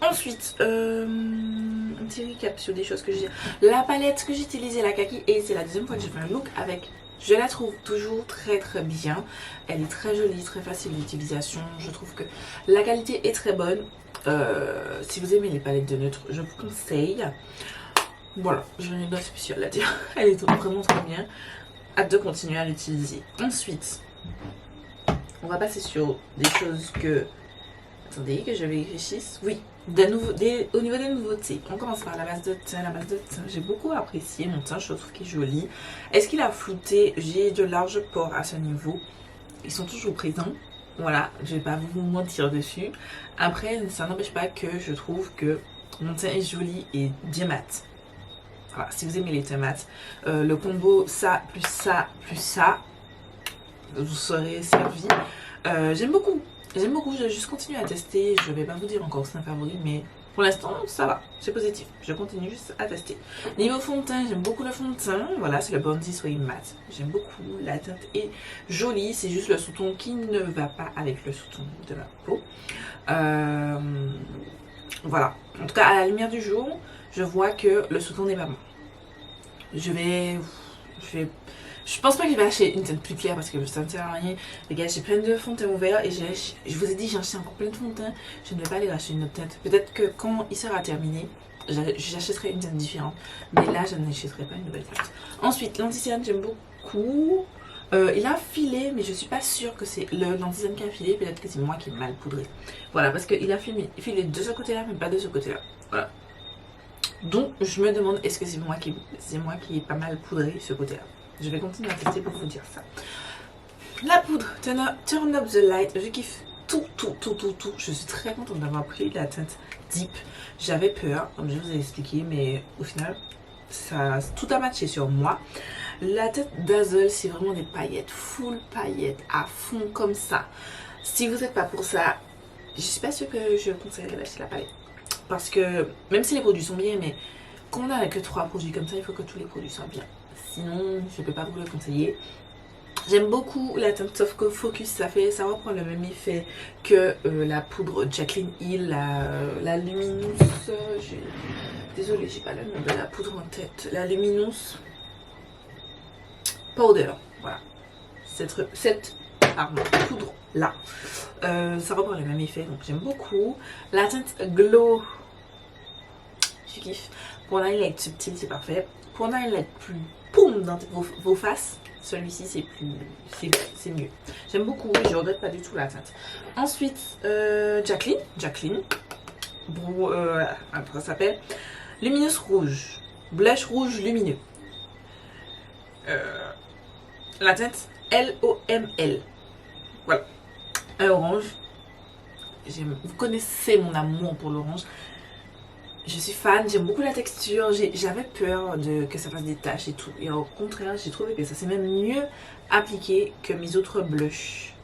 Speaker 1: Ensuite, un petit recap sur des choses que j'ai. La palette que j'ai utilisée, la Kaki, et c'est la deuxième fois que j'ai fait un look avec. Je la trouve toujours très bien. Elle est très jolie, très facile d'utilisation. Je trouve que la qualité est très bonne. Si vous aimez les palettes de neutre, je vous conseille. Voilà, j'ai rien de spécial à dire. Elle est vraiment très bien. Hâte de continuer à l'utiliser. Ensuite, on va passer sur des choses que... Attendez, que je réfléchisse. Oui, au niveau des nouveautés. On commence par la base de teint. La base de teint, j'ai beaucoup apprécié mon teint. Je trouve qu'il est joli. Est-ce qu'il a flouté? J'ai de larges pores à ce niveau. Ils sont toujours présents. Voilà, je vais pas vous mentir dessus. Après, ça n'empêche pas que je trouve que mon teint est joli et bien mat. Voilà, si vous aimez les teints mat, le combo ça, plus ça, plus ça, vous serez servi. J'aime beaucoup, je vais juste continuer à tester. Je vais pas vous dire encore que c'est un favori, mais pour l'instant, ça va, c'est positif. Je continue juste à tester. Niveau fond de teint, j'aime beaucoup le fond de teint. Voilà, c'est le Bounty Soy Matte. J'aime beaucoup, la teinte est jolie. C'est juste le sous-ton qui ne va pas avec le sous-ton de ma peau. Voilà, en tout cas, à la lumière du jour, je vois que le sous-ton n'est pas bon. Je pense pas que je vais acheter une teinte plus claire parce que ça ne sert à rien. Les gars, j'ai plein de fonds de teint ouverts et je vous ai dit, j'ai acheté encore plein de fonds de teint. Je ne vais pas aller acheter une autre teinte. Peut-être que quand il sera terminé, j'achèterai une teinte différente. Mais là, je n'achèterai pas une nouvelle teinte. Ensuite, l'anti-cerne, j'aime beaucoup. Il a filé, mais je suis pas sûre que c'est l'anti-cerne qui a filé. Peut-être que c'est moi qui ai mal poudré. Voilà, parce qu'il a filé de ce côté-là, mais pas de ce côté-là. Voilà. Donc, je me demande, est-ce que c'est moi qui ai pas mal poudré ce côté-là. Je vais continuer à tester pour vous dire ça. La poudre, Turn Up the Light, je kiffe tout. Je suis très contente d'avoir pris la teinte Deep. J'avais peur, comme je vous ai expliqué, mais au final, tout a matché sur moi. La teinte Dazzle, c'est vraiment des paillettes, full paillettes, à fond comme ça. Si vous n'êtes pas pour ça, je suis pas sûre que je conseillerais d'acheter la palette. Parce que, même si les produits sont bien, mais quand on n'a que 3 produits comme ça, il faut que tous les produits soient bien. Sinon, je ne peux pas vous le conseiller. J'aime beaucoup la teinte Soft Focus, ça reprend le même effet que la poudre Jaclyn Hill, la Luminous. Désolée, j'ai pas le nom de la poudre en tête. La Luminous Powder, voilà. Cette poudre là. Ça reprend le même effet, donc j'aime beaucoup. La teinte Glow, je kiffe. Pour un highlight subtil, c'est parfait. Pour un highlight plus poum dans vos faces, celui-ci c'est mieux. J'aime beaucoup, je regrette pas du tout la teinte. Ensuite, Jaclyn, ça s'appelle Luminous Rouge, blush rouge lumineux. La teinte LOML, voilà, un orange. Vous connaissez mon amour pour l'orange. Je suis fan, j'aime beaucoup la texture, j'avais peur que ça fasse des taches et tout. Et au contraire, j'ai trouvé que ça s'est même mieux appliqué que mes autres blush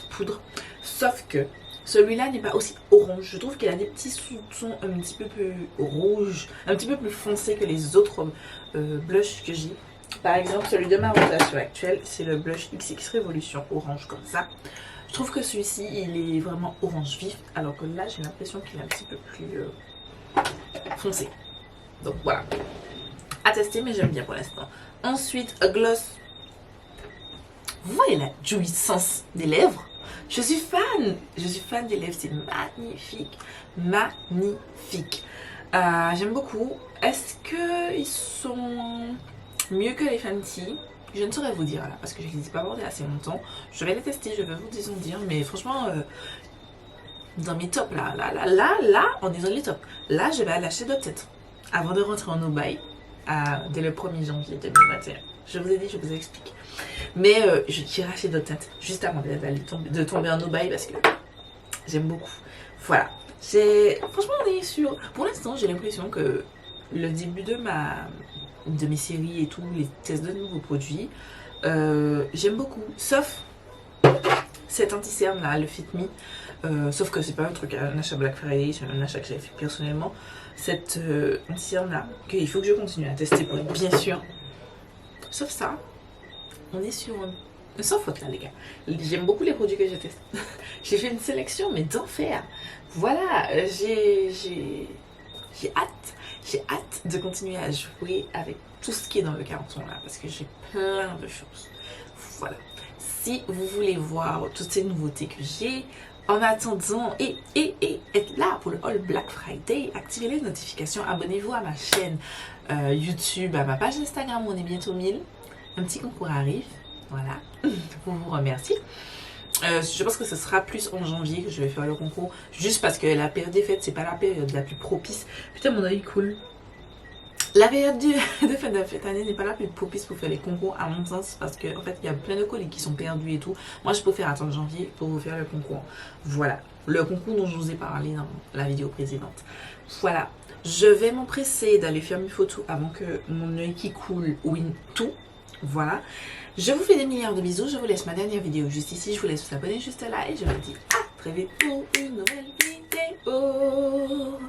Speaker 1: poudre. Sauf que celui-là n'est pas aussi orange. Je trouve qu'il a des petits sous-tons un petit peu plus rouge, un petit peu plus foncé que les autres blushs que j'ai. Par exemple, celui de ma rotation actuelle, c'est le blush XX Révolution orange comme ça. Je trouve que celui-ci, il est vraiment orange vif, alors que là, j'ai l'impression qu'il est un petit peu plus foncé. Donc voilà, à tester, mais j'aime bien pour l'instant. Ensuite, un gloss. Vous voyez la jouissance des lèvres? Je suis fan des lèvres, c'est magnifique, magnifique. J'aime beaucoup. Est-ce qu'ils sont mieux que les Fenty? Je ne saurais vous dire là, parce que je ne les ai pas abordés assez longtemps. Je vais les tester, je vais vous en dire, mais franchement, dans mes tops, là, on est dans les tops. Là, je vais aller acheter d'autres têtes avant de rentrer en no-buy dès le 1er janvier 2021. Je vous ai dit, je vous explique. Mais j'irai acheter d'autres têtes juste avant de tomber en no-buy parce que j'aime beaucoup. Voilà. Franchement, on est sûr. Pour l'instant, j'ai l'impression que le début de mes séries et tout, les tests de nouveaux produits, j'aime beaucoup. Sauf cet anti-cerne là, le Fit Me. Sauf que c'est pas un truc, un achat Black Friday, c'est un achat que j'avais fait personnellement. Cet anti-cerne là, qu'il faut que je continue à tester pour être bien sûr. Sauf ça, on est sur sans faute là les gars. J'aime beaucoup les produits que j'ai testés. J'ai fait une sélection mais d'enfer. Voilà, j'ai hâte de continuer à jouer avec tout ce qui est dans le carton là parce que j'ai plein de choses. Voilà. Si vous voulez voir toutes ces nouveautés que j'ai, en attendant et être là pour le All Black Friday, activez les notifications, abonnez-vous à ma chaîne YouTube, à ma page Instagram, on est bientôt 1000. Un petit concours arrive, voilà, pour vous remercier. Je pense que ce sera plus en janvier que je vais faire le concours, juste parce que la période des fêtes, c'est pas la période la plus propice. Putain, mon œil coule. La période de fin de cette année n'est pas la plus propice pour faire les concours à mon sens parce qu'en fait il y a plein de colis qui sont perdus et tout. Moi je préfère attendre janvier pour vous faire le concours. Voilà, le concours dont je vous ai parlé dans la vidéo précédente. Voilà, je vais m'empresser d'aller faire mes photos avant que mon œil qui coule win tout. Voilà, je vous fais des milliards de bisous, je vous laisse ma dernière vidéo juste ici, je vous laisse vous abonner juste là et je vous dis à très vite pour une nouvelle vidéo.